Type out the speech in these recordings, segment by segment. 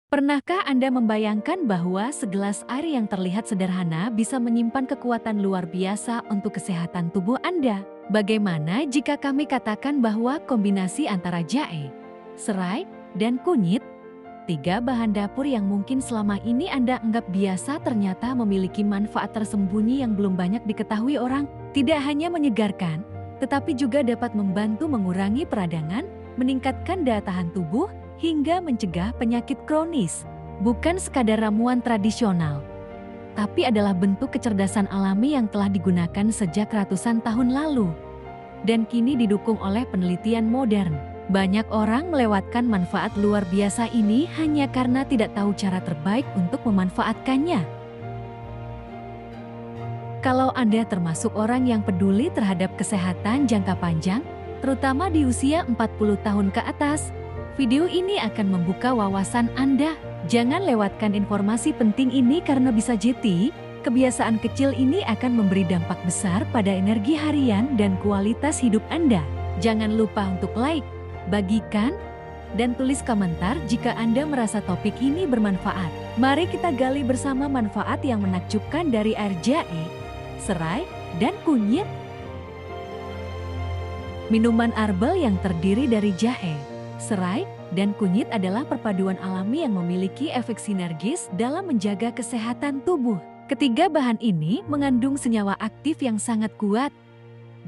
Pernahkah Anda membayangkan bahwa segelas air yang terlihat sederhana bisa menyimpan kekuatan luar biasa untuk kesehatan tubuh Anda? Bagaimana jika kami katakan bahwa kombinasi antara jahe, serai, dan kunyit, tiga bahan dapur yang mungkin selama ini Anda anggap biasa ternyata memiliki manfaat tersembunyi yang belum banyak diketahui orang? Tidak hanya menyegarkan, tetapi juga dapat membantu mengurangi peradangan, meningkatkan daya tahan tubuh, hingga mencegah penyakit kronis. Bukan sekadar ramuan tradisional, tapi adalah bentuk kecerdasan alami yang telah digunakan sejak ratusan tahun lalu dan kini didukung oleh penelitian modern. Banyak orang melewatkan manfaat luar biasa ini hanya karena tidak tahu cara terbaik untuk memanfaatkannya. Kalau Anda termasuk orang yang peduli terhadap kesehatan jangka panjang, terutama di usia 40 tahun ke atas, video ini akan membuka wawasan Anda. Jangan lewatkan informasi penting ini karena bisa jadi, kebiasaan kecil ini akan memberi dampak besar pada energi harian dan kualitas hidup Anda. Jangan lupa untuk like, bagikan, dan tulis komentar jika Anda merasa topik ini bermanfaat. Mari kita gali bersama manfaat yang menakjubkan dari air jahe, serai, dan kunyit. Minuman herbal yang terdiri dari jahe, serai, dan kunyit adalah perpaduan alami yang memiliki efek sinergis dalam menjaga kesehatan tubuh. Ketiga bahan ini mengandung senyawa aktif yang sangat kuat.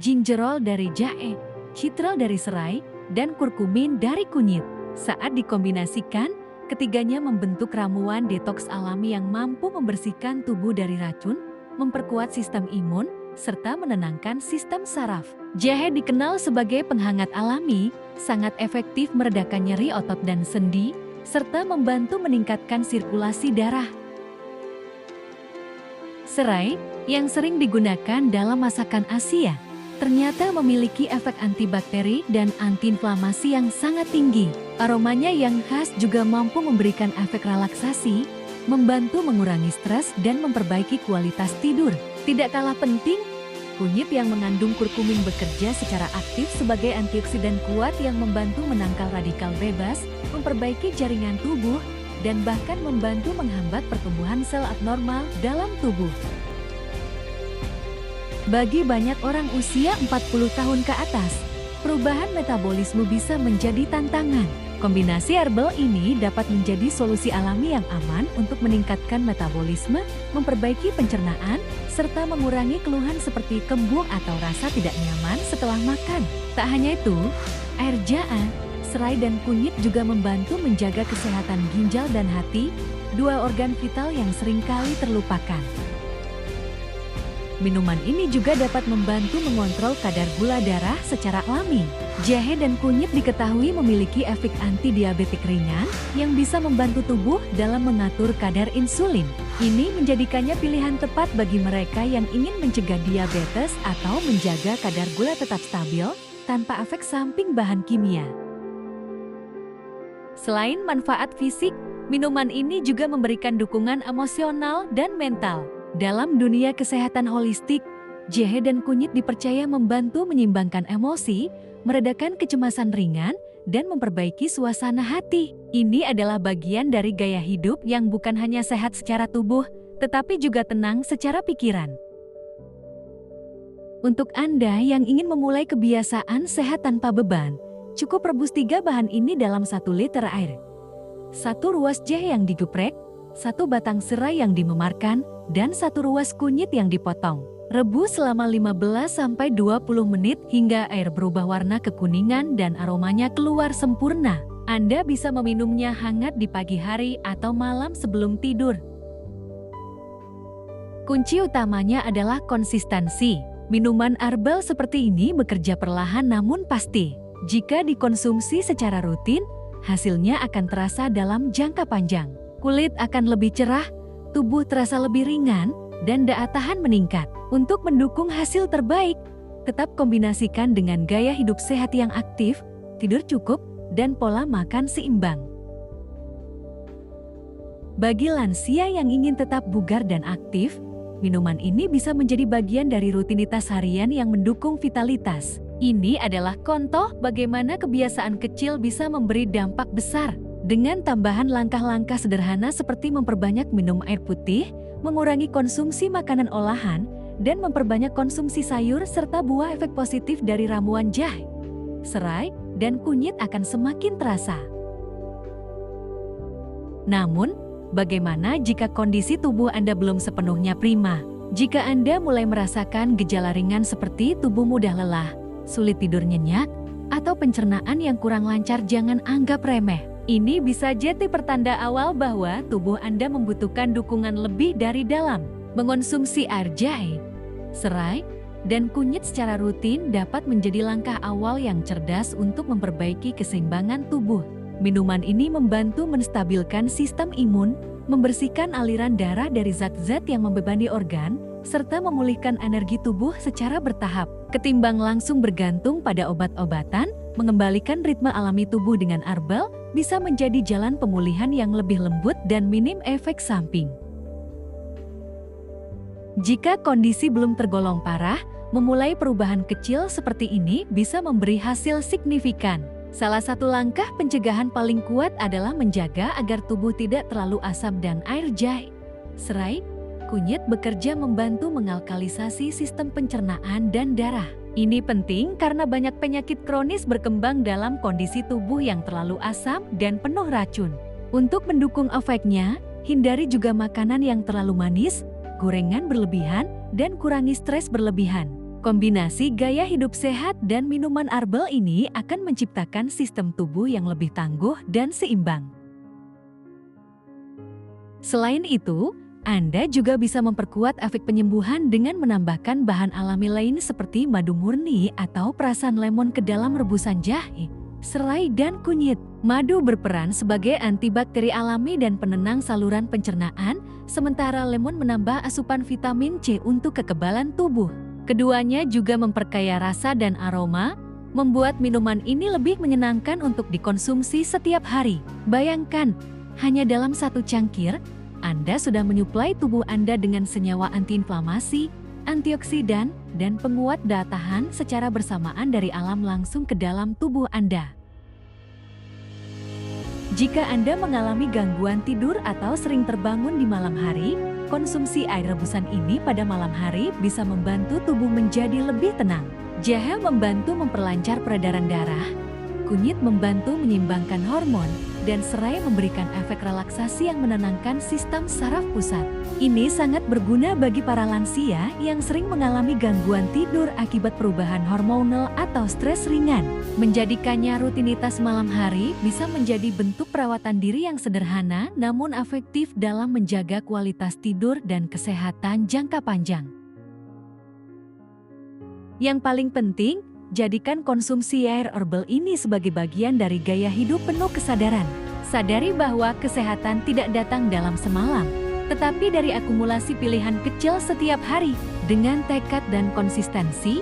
Gingerol dari jahe, citral dari serai, dan kurkumin dari kunyit. Saat dikombinasikan, ketiganya membentuk ramuan detoks alami yang mampu membersihkan tubuh dari racun, memperkuat sistem imun, serta menenangkan sistem saraf. Jahe dikenal sebagai penghangat alami, sangat efektif meredakan nyeri otot dan sendi, serta membantu meningkatkan sirkulasi darah. Serai, yang sering digunakan dalam masakan Asia, ternyata memiliki efek antibakteri dan antiinflamasi yang sangat tinggi. Aromanya yang khas juga mampu memberikan efek relaksasi, membantu mengurangi stres dan memperbaiki kualitas tidur. Tidak kalah penting, kunyit yang mengandung kurkumin bekerja secara aktif sebagai antioksidan kuat yang membantu menangkal radikal bebas, memperbaiki jaringan tubuh, dan bahkan membantu menghambat pertumbuhan sel abnormal dalam tubuh. Bagi banyak orang usia 40 tahun ke atas, perubahan metabolisme bisa menjadi tantangan. Kombinasi herbal ini dapat menjadi solusi alami yang aman untuk meningkatkan metabolisme, memperbaiki pencernaan, serta mengurangi keluhan seperti kembung atau rasa tidak nyaman setelah makan. Tak hanya itu, air jahe, serai, dan kunyit juga membantu menjaga kesehatan ginjal dan hati, dua organ vital yang seringkali terlupakan. Minuman ini juga dapat membantu mengontrol kadar gula darah secara alami. Jahe dan kunyit diketahui memiliki efek anti-diabetik ringan yang bisa membantu tubuh dalam mengatur kadar insulin. Ini menjadikannya pilihan tepat bagi mereka yang ingin mencegah diabetes atau menjaga kadar gula tetap stabil tanpa efek samping bahan kimia. Selain manfaat fisik, minuman ini juga memberikan dukungan emosional dan mental. Dalam dunia kesehatan holistik, jahe dan kunyit dipercaya membantu menyeimbangkan emosi, meredakan kecemasan ringan, dan memperbaiki suasana hati. Ini adalah bagian dari gaya hidup yang bukan hanya sehat secara tubuh, tetapi juga tenang secara pikiran. Untuk Anda yang ingin memulai kebiasaan sehat tanpa beban, cukup rebus 3 bahan ini dalam 1 liter air. 1 ruas jahe yang digeprek, 1 batang serai yang dimemarkan, dan 1 ruas kunyit yang dipotong. Rebus selama 15-20 menit hingga air berubah warna kekuningan dan aromanya keluar sempurna. Anda bisa meminumnya hangat di pagi hari atau malam sebelum tidur. Kunci utamanya adalah konsistensi. Minuman herbal seperti ini bekerja perlahan namun pasti. Jika dikonsumsi secara rutin, hasilnya akan terasa dalam jangka panjang. Kulit akan lebih cerah, tubuh terasa lebih ringan, dan daya tahan meningkat. Untuk mendukung hasil terbaik, tetap kombinasikan dengan gaya hidup sehat yang aktif, tidur cukup, dan pola makan seimbang. Bagi lansia yang ingin tetap bugar dan aktif, minuman ini bisa menjadi bagian dari rutinitas harian yang mendukung vitalitas. Ini adalah contoh bagaimana kebiasaan kecil bisa memberi dampak besar Dengan tambahan langkah-langkah sederhana seperti memperbanyak minum air putih, mengurangi konsumsi makanan olahan, dan memperbanyak konsumsi sayur serta buah, efek positif dari ramuan jahe, serai, dan kunyit akan semakin terasa. Namun, bagaimana jika kondisi tubuh Anda belum sepenuhnya prima? Jika Anda mulai merasakan gejala ringan seperti tubuh mudah lelah, sulit tidur nyenyak, atau pencernaan yang kurang lancar, jangan anggap remeh. Ini bisa jadi pertanda awal bahwa tubuh Anda membutuhkan dukungan lebih dari dalam. Mengonsumsi air jahe, serai, dan kunyit secara rutin dapat menjadi langkah awal yang cerdas untuk memperbaiki keseimbangan tubuh. Minuman ini membantu menstabilkan sistem imun, membersihkan aliran darah dari zat-zat yang membebani organ, serta memulihkan energi tubuh secara bertahap. Ketimbang langsung bergantung pada obat-obatan, mengembalikan ritme alami tubuh dengan herbal bisa menjadi jalan pemulihan yang lebih lembut dan minim efek samping. Jika kondisi belum tergolong parah, memulai perubahan kecil seperti ini bisa memberi hasil signifikan. Salah satu langkah pencegahan paling kuat adalah menjaga agar tubuh tidak terlalu asam dan air jahe, serai, kunyit bekerja membantu mengalkalisasi sistem pencernaan dan darah. Ini penting karena banyak penyakit kronis berkembang dalam kondisi tubuh yang terlalu asam dan penuh racun. Untuk mendukung efeknya, hindari juga makanan yang terlalu manis, gorengan berlebihan, dan kurangi stres berlebihan. Kombinasi gaya hidup sehat dan minuman herbal ini akan menciptakan sistem tubuh yang lebih tangguh dan seimbang. Selain itu, Anda juga bisa memperkuat efek penyembuhan dengan menambahkan bahan alami lain seperti madu murni atau perasan lemon ke dalam rebusan jahe, serai, dan kunyit. Madu berperan sebagai antibakteri alami dan penenang saluran pencernaan, sementara lemon menambah asupan vitamin C untuk kekebalan tubuh. Keduanya juga memperkaya rasa dan aroma, membuat minuman ini lebih menyenangkan untuk dikonsumsi setiap hari. Bayangkan, hanya dalam satu cangkir, Anda sudah menyuplai tubuh Anda dengan senyawa antiinflamasi, antioksidan, dan penguat daya tahan secara bersamaan dari alam langsung ke dalam tubuh Anda. Jika Anda mengalami gangguan tidur atau sering terbangun di malam hari, konsumsi air rebusan ini pada malam hari bisa membantu tubuh menjadi lebih tenang. Jahe membantu memperlancar peredaran darah, kunyit membantu menyeimbangkan hormon, dan serai memberikan efek relaksasi yang menenangkan sistem saraf pusat. Ini sangat berguna bagi para lansia yang sering mengalami gangguan tidur akibat perubahan hormonal atau stres ringan. Menjadikannya rutinitas malam hari bisa menjadi bentuk perawatan diri yang sederhana namun efektif dalam menjaga kualitas tidur dan kesehatan jangka panjang. Yang paling penting, jadikan konsumsi air herbal ini sebagai bagian dari gaya hidup penuh kesadaran. Sadari bahwa kesehatan tidak datang dalam semalam, tetapi dari akumulasi pilihan kecil setiap hari. Dengan tekad dan konsistensi,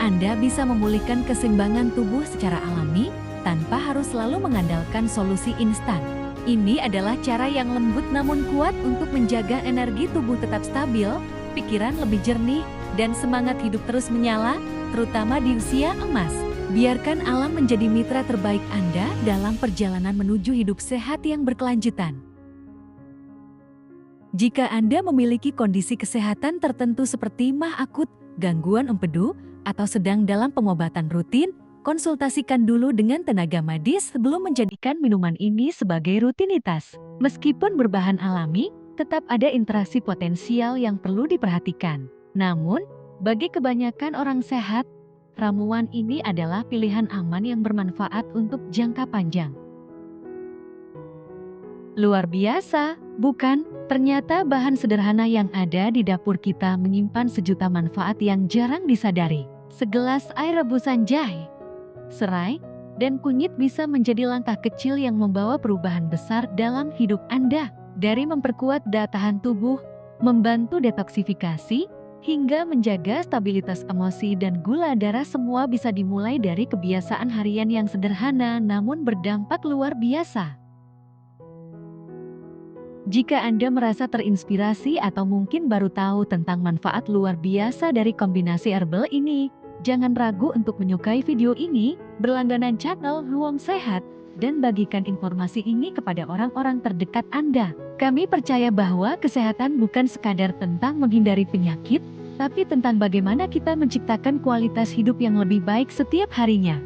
Anda bisa memulihkan keseimbangan tubuh secara alami tanpa harus selalu mengandalkan solusi instan. Ini adalah cara yang lembut namun kuat untuk menjaga energi tubuh tetap stabil, pikiran lebih jernih, dan semangat hidup terus menyala, terutama di usia emas. Biarkan alam menjadi mitra terbaik Anda dalam perjalanan menuju hidup sehat yang berkelanjutan. Jika Anda memiliki kondisi kesehatan tertentu seperti mah akut, gangguan empedu, atau sedang dalam pengobatan rutin, konsultasikan dulu dengan tenaga medis sebelum menjadikan minuman ini sebagai rutinitas. Meskipun berbahan alami, tetap ada interaksi potensial yang perlu diperhatikan. Namun, bagi kebanyakan orang sehat, ramuan ini adalah pilihan aman yang bermanfaat untuk jangka panjang. Luar biasa, bukan? Ternyata bahan sederhana yang ada di dapur kita menyimpan sejuta manfaat yang jarang disadari. Segelas air rebusan jahe, serai, dan kunyit bisa menjadi langkah kecil yang membawa perubahan besar dalam hidup Anda. Dari memperkuat daya tahan tubuh, membantu detoksifikasi, hingga menjaga stabilitas emosi dan gula darah, semua bisa dimulai dari kebiasaan harian yang sederhana namun berdampak luar biasa. Jika Anda merasa terinspirasi atau mungkin baru tahu tentang manfaat luar biasa dari kombinasi herbal ini, jangan ragu untuk menyukai video ini, berlangganan channel Ruang Sehat, dan bagikan informasi ini kepada orang-orang terdekat Anda. Kami percaya bahwa kesehatan bukan sekadar tentang menghindari penyakit, tapi tentang bagaimana kita menciptakan kualitas hidup yang lebih baik setiap harinya.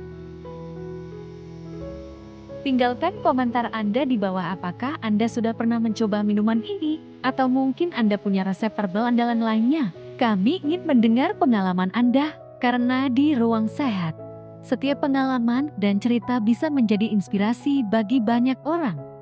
Tinggalkan komentar Anda di bawah, apakah Anda sudah pernah mencoba minuman ini, atau mungkin Anda punya resep herbal andalan lainnya. Kami ingin mendengar pengalaman Anda, karena di Ruang Sehat, setiap pengalaman dan cerita bisa menjadi inspirasi bagi banyak orang.